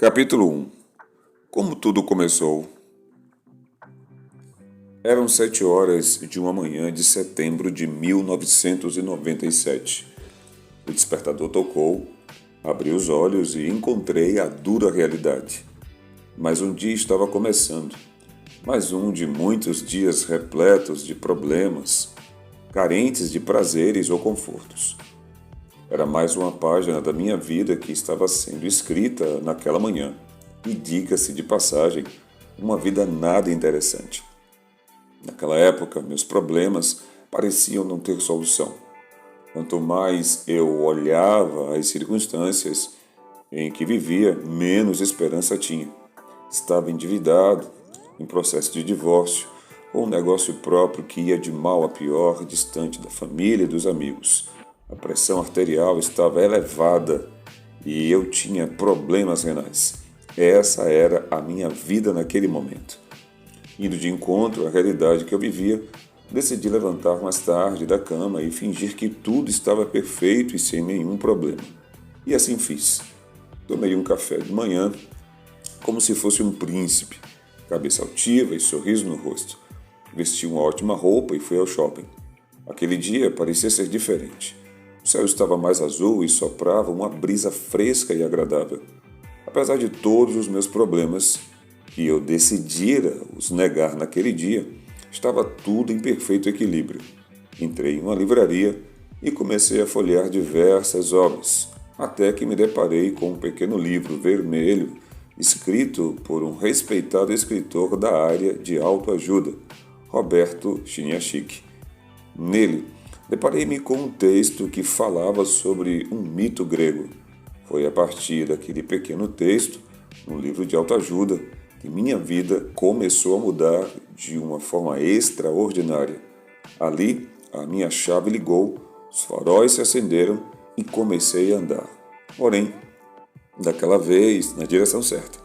Capítulo 1. Como tudo começou? Eram 7 horas de uma manhã de setembro de 1997. O despertador tocou, abri os olhos e encontrei a dura realidade. Mais um dia estava começando. Mais um de muitos dias repletos de problemas, carentes de prazeres ou confortos. Era mais uma página da minha vida que estava sendo escrita naquela manhã. E diga-se de passagem, uma vida nada interessante. Naquela época, meus problemas pareciam não ter solução. Quanto mais eu olhava as circunstâncias em que vivia, menos esperança tinha. Estava endividado, em processo de divórcio, com um negócio próprio que ia de mal a pior, distante da família e dos amigos. A pressão arterial estava elevada e eu tinha problemas renais. Essa era a minha vida naquele momento. Indo de encontro à realidade que eu vivia, decidi levantar mais tarde da cama e fingir que tudo estava perfeito e sem nenhum problema. E assim fiz. Tomei um café de manhã, como se fosse um príncipe, cabeça altiva e sorriso no rosto. Vesti uma ótima roupa e fui ao shopping. Aquele dia parecia ser diferente. O céu estava mais azul e soprava uma brisa fresca e agradável. Apesar de todos os meus problemas, que eu decidira os negar naquele dia, estava tudo em perfeito equilíbrio. Entrei em uma livraria e comecei a folhear diversas obras, até que me deparei com um pequeno livro vermelho escrito por um respeitado escritor da área de autoajuda, Roberto Chiniachik. Nele, deparei-me com um texto que falava sobre um mito grego. Foi a partir daquele pequeno texto, no livro de autoajuda, que minha vida começou a mudar de uma forma extraordinária. Ali, a minha chave ligou, os faróis se acenderam e comecei a andar. Porém, daquela vez, na direção certa.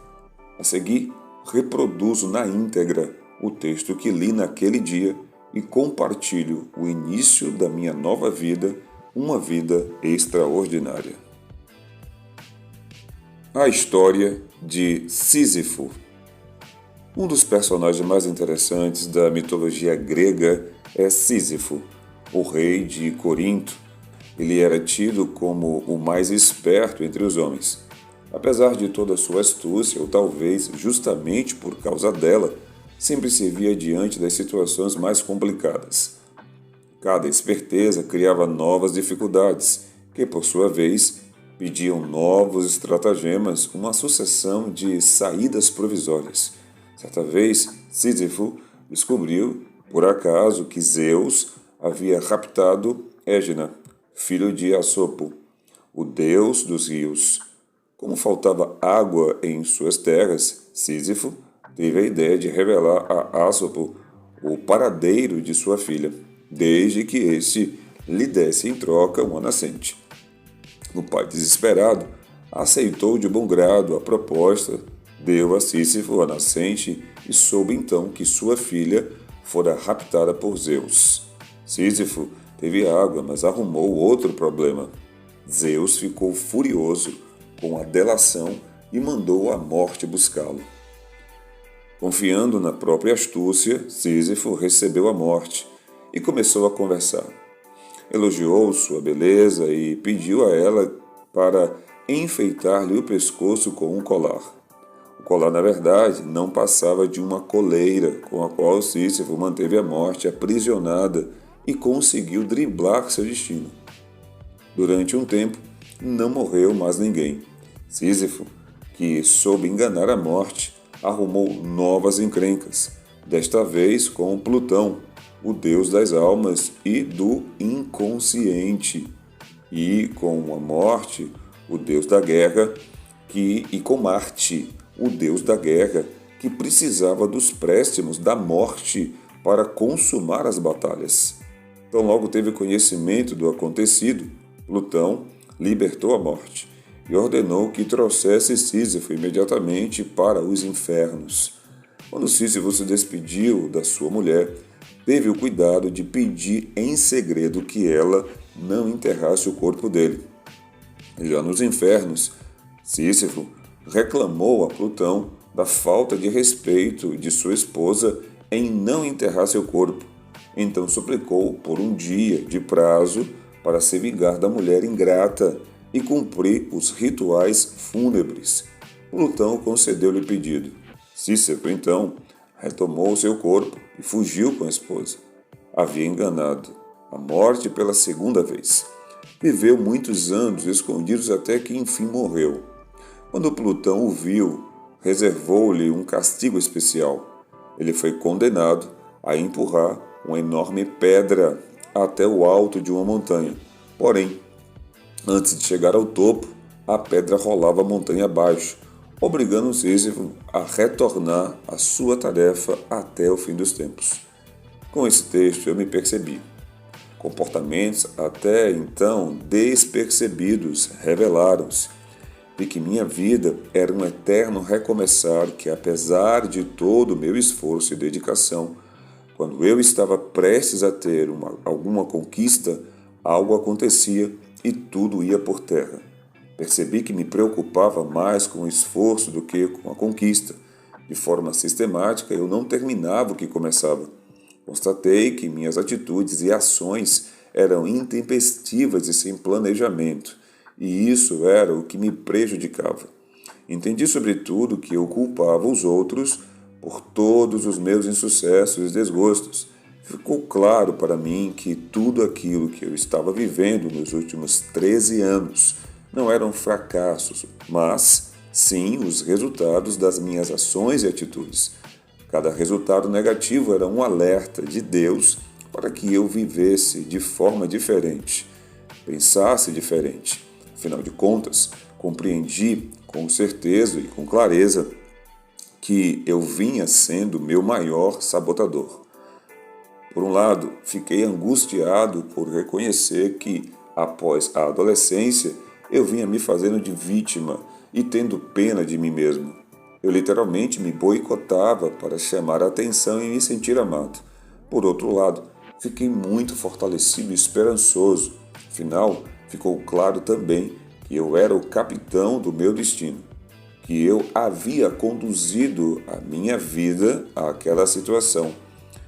A seguir, reproduzo na íntegra o texto que li naquele dia e compartilho o início da minha nova vida, uma vida extraordinária. A história de Sísifo. Um dos personagens mais interessantes da mitologia grega é Sísifo, o rei de Corinto. Ele era tido como o mais esperto entre os homens. Apesar de toda a sua astúcia, ou talvez justamente por causa dela, sempre se via diante das situações mais complicadas. Cada esperteza criava novas dificuldades, que, por sua vez, pediam novos estratagemas, uma sucessão de saídas provisórias. Certa vez, Sísifo descobriu, por acaso, que Zeus havia raptado Égina, filho de Assopo, o deus dos rios. Como faltava água em suas terras, Sísifo teve a ideia de revelar a Assopo o paradeiro de sua filha, desde que este lhe desse em troca uma nascente. O pai, desesperado, aceitou de bom grado a proposta, deu a Sísifo a nascente e soube então que sua filha fora raptada por Zeus. Sísifo teve água, mas arrumou outro problema. Zeus ficou furioso com a delação e mandou a morte buscá-lo. Confiando na própria astúcia, Sísifo recebeu a morte e começou a conversar. Elogiou sua beleza e pediu a ela para enfeitar-lhe o pescoço com um colar. O colar, na verdade, não passava de uma coleira com a qual Sísifo manteve a morte aprisionada e conseguiu driblar seu destino. Durante um tempo, não morreu mais ninguém. Sísifo, que soube enganar a morte, arrumou novas encrencas, desta vez com Plutão, o deus das almas e do inconsciente, e com a morte, o deus da guerra, e com Marte, o deus da guerra, que precisava dos préstimos da morte para consumar as batalhas. Então logo teve conhecimento do acontecido, Plutão libertou a morte e ordenou que trouxesse Sísifo imediatamente para os infernos. Quando Sísifo se despediu da sua mulher, teve o cuidado de pedir em segredo que ela não enterrasse o corpo dele. Já nos infernos, Sísifo reclamou a Plutão da falta de respeito de sua esposa em não enterrar seu corpo. Então suplicou por um dia de prazo para se vingar da mulher ingrata e cumprir os rituais fúnebres. Plutão concedeu-lhe o pedido. Cícero, então, retomou seu corpo e fugiu com a esposa. Havia enganado a morte pela segunda vez. Viveu muitos anos escondidos até que enfim morreu. Quando Plutão o viu, reservou-lhe um castigo especial. Ele foi condenado a empurrar uma enorme pedra até o alto de uma montanha. Porém, antes de chegar ao topo, a pedra rolava a montanha abaixo, obrigando Sísifo a retornar à sua tarefa até o fim dos tempos. Com esse texto eu me percebi. Comportamentos até então despercebidos revelaram-se. Vi que minha vida era um eterno recomeçar que, apesar de todo o meu esforço e dedicação, quando eu estava prestes a ter alguma conquista, algo acontecia e tudo ia por terra. Percebi que me preocupava mais com o esforço do que com a conquista. De forma sistemática, eu não terminava o que começava. Constatei que minhas atitudes e ações eram intempestivas e sem planejamento, e isso era o que me prejudicava. Entendi, sobretudo, que eu culpava os outros por todos os meus insucessos e desgostos. Ficou claro para mim que tudo aquilo que eu estava vivendo nos últimos 13 anos não eram fracassos, mas sim os resultados das minhas ações e atitudes. Cada resultado negativo era um alerta de Deus para que eu vivesse de forma diferente, pensasse diferente. Afinal de contas, compreendi com certeza e com clareza que eu vinha sendo meu maior sabotador. Por um lado, fiquei angustiado por reconhecer que, após a adolescência, eu vinha me fazendo de vítima e tendo pena de mim mesmo. Eu literalmente me boicotava para chamar a atenção e me sentir amado. Por outro lado, fiquei muito fortalecido e esperançoso. Afinal, ficou claro também que eu era o capitão do meu destino, que eu havia conduzido a minha vida àquela situação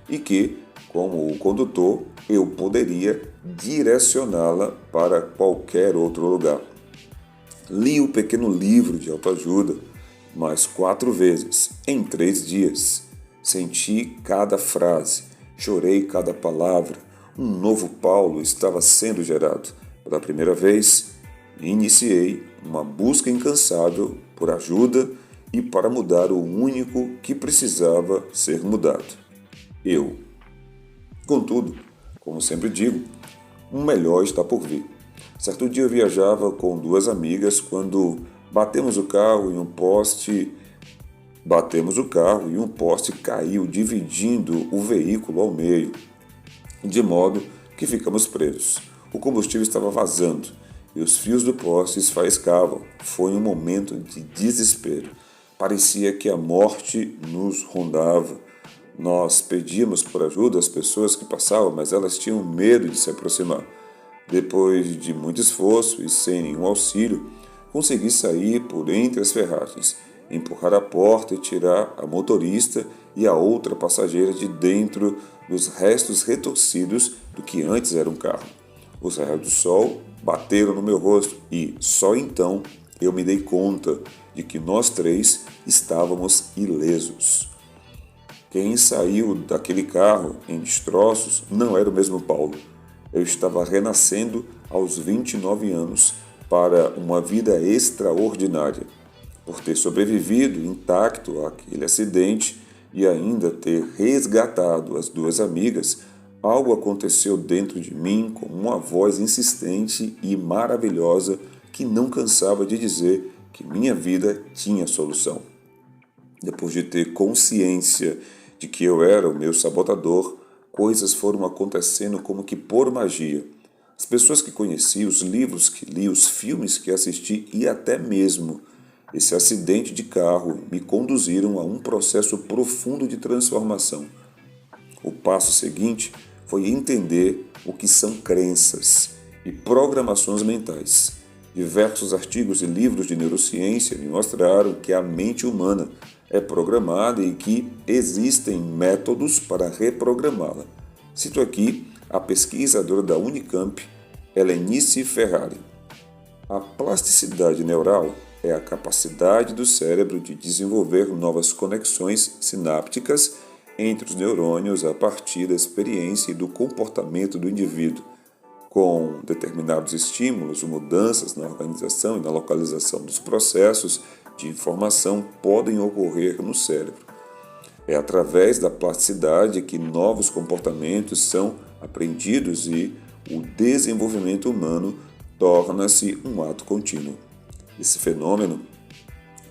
e que, como o condutor, eu poderia direcioná-la para qualquer outro lugar. Li o pequeno livro de autoajuda mais 4 vezes, em 3 dias. Senti cada frase, chorei cada palavra. Um novo Paulo estava sendo gerado. Pela primeira vez, iniciei uma busca incansável por ajuda e para mudar o único que precisava ser mudado: eu. Contudo, como sempre digo, o melhor está por vir. Certo dia eu viajava com 2 amigas quando batemos o carro e um poste caiu, dividindo o veículo ao meio, de modo que ficamos presos. O combustível estava vazando e os fios do poste se faiscavam. Foi um momento de desespero. Parecia que a morte nos rondava. Nós pedíamos por ajuda às pessoas que passavam, mas elas tinham medo de se aproximar. Depois de muito esforço e sem nenhum auxílio, consegui sair por entre as ferragens, empurrar a porta e tirar a motorista e a outra passageira de dentro dos restos retorcidos do que antes era um carro. Os raios do sol bateram no meu rosto e, só então, eu me dei conta de que nós 3 estávamos ilesos. Quem saiu daquele carro em destroços não era o mesmo Paulo. Eu estava renascendo aos 29 anos para uma vida extraordinária. Por ter sobrevivido intacto àquele acidente e ainda ter resgatado as 2 amigas, algo aconteceu dentro de mim com uma voz insistente e maravilhosa que não cansava de dizer que minha vida tinha solução. Depois de ter consciência de que eu era o meu sabotador, coisas foram acontecendo como que por magia. As pessoas que conheci, os livros que li, os filmes que assisti e até mesmo esse acidente de carro me conduziram a um processo profundo de transformação. O passo seguinte foi entender o que são crenças e programações mentais. Diversos artigos e livros de neurociência me mostraram que a mente humana é programada e que existem métodos para reprogramá-la. Cito aqui a pesquisadora da Unicamp, Helenice Ferrari. A plasticidade neural é a capacidade do cérebro de desenvolver novas conexões sinápticas entre os neurônios a partir da experiência e do comportamento do indivíduo. Com determinados estímulos, mudanças na organização e na localização dos processos de informação podem ocorrer no cérebro. É através da plasticidade que novos comportamentos são aprendidos e o desenvolvimento humano torna-se um ato contínuo. Esse fenômeno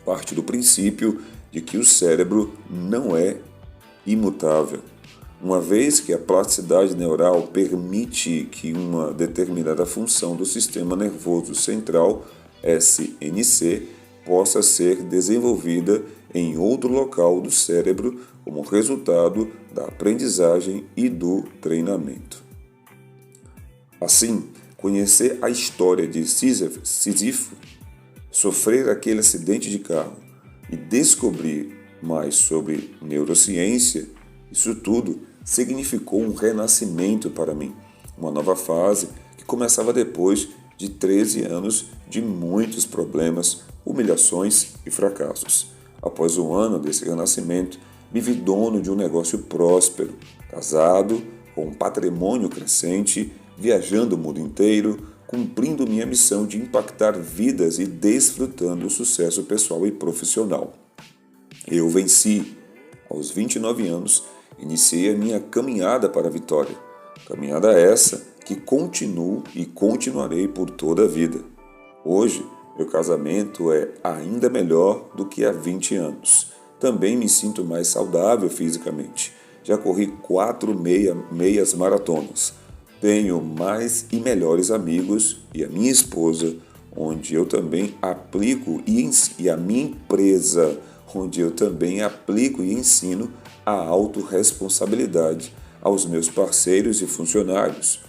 parte do princípio de que o cérebro não é imutável. Uma vez que a plasticidade neural permite que uma determinada função do sistema nervoso central, SNC, possa ser desenvolvida em outro local do cérebro como resultado da aprendizagem e do treinamento. Assim, conhecer a história de Sísifo, sofrer aquele acidente de carro e descobrir mais sobre neurociência, isso tudo significou um renascimento para mim, uma nova fase que começava depois de 13 anos de muitos problemas, humilhações e fracassos. Após um ano desse renascimento, me vi dono de um negócio próspero, casado, com um patrimônio crescente, viajando o mundo inteiro, cumprindo minha missão de impactar vidas e desfrutando o sucesso pessoal e profissional. Eu venci. Aos 29 anos, iniciei a minha caminhada para a vitória. Caminhada essa que continuo e continuarei por toda a vida. Hoje, meu casamento é ainda melhor do que há 20 anos. Também me sinto mais saudável fisicamente. Já corri 4 meias maratonas. Tenho mais e melhores amigos e a minha esposa, onde eu também aplico e a minha empresa, onde eu também aplico e ensino a autorresponsabilidade aos meus parceiros e funcionários.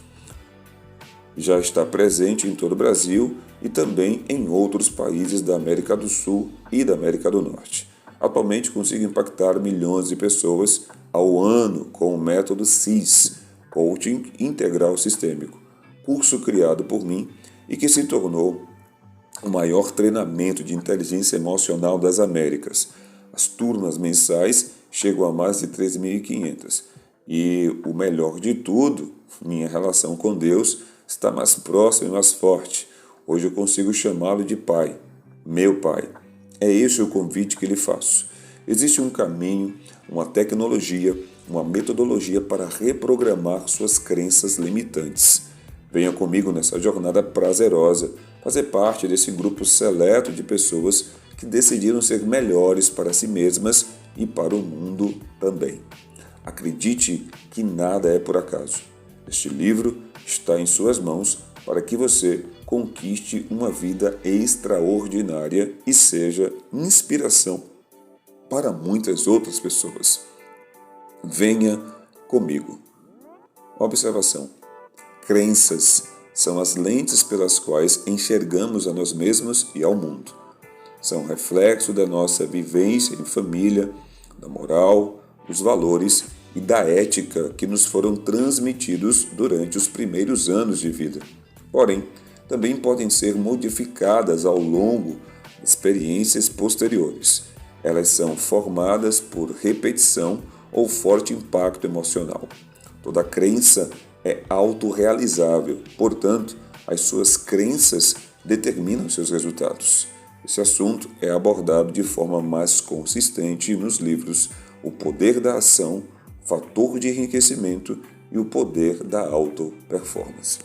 Já está presente em todo o Brasil e também em outros países da América do Sul e da América do Norte. Atualmente consigo impactar milhões de pessoas ao ano com o método CIS, Coaching Integral Sistêmico, curso criado por mim e que se tornou o maior treinamento de inteligência emocional das Américas. As turmas mensais chegam a mais de 3.500. E o melhor de tudo, minha relação com Deus está mais próxima e mais forte. Hoje eu consigo chamá-lo de Pai, meu Pai. É esse o convite que lhe faço. Existe um caminho, uma tecnologia, uma metodologia para reprogramar suas crenças limitantes. Venha comigo nessa jornada prazerosa, fazer parte desse grupo seleto de pessoas que decidiram ser melhores para si mesmas e para o mundo também. Acredite que nada é por acaso. Este livro está em suas mãos para que você conquiste uma vida extraordinária e seja inspiração para muitas outras pessoas. Venha comigo. Observação. Crenças são as lentes pelas quais enxergamos a nós mesmos e ao mundo. São reflexo da nossa vivência em família, da moral, dos valores e da ética que nos foram transmitidos durante os primeiros anos de vida. Porém, também podem ser modificadas ao longo de experiências posteriores. Elas são formadas por repetição ou forte impacto emocional. Toda crença é autorrealizável, portanto, as suas crenças determinam seus resultados. Esse assunto é abordado de forma mais consistente nos livros O Poder da Ação, Fator de Enriquecimento e O Poder da Auto-Performance.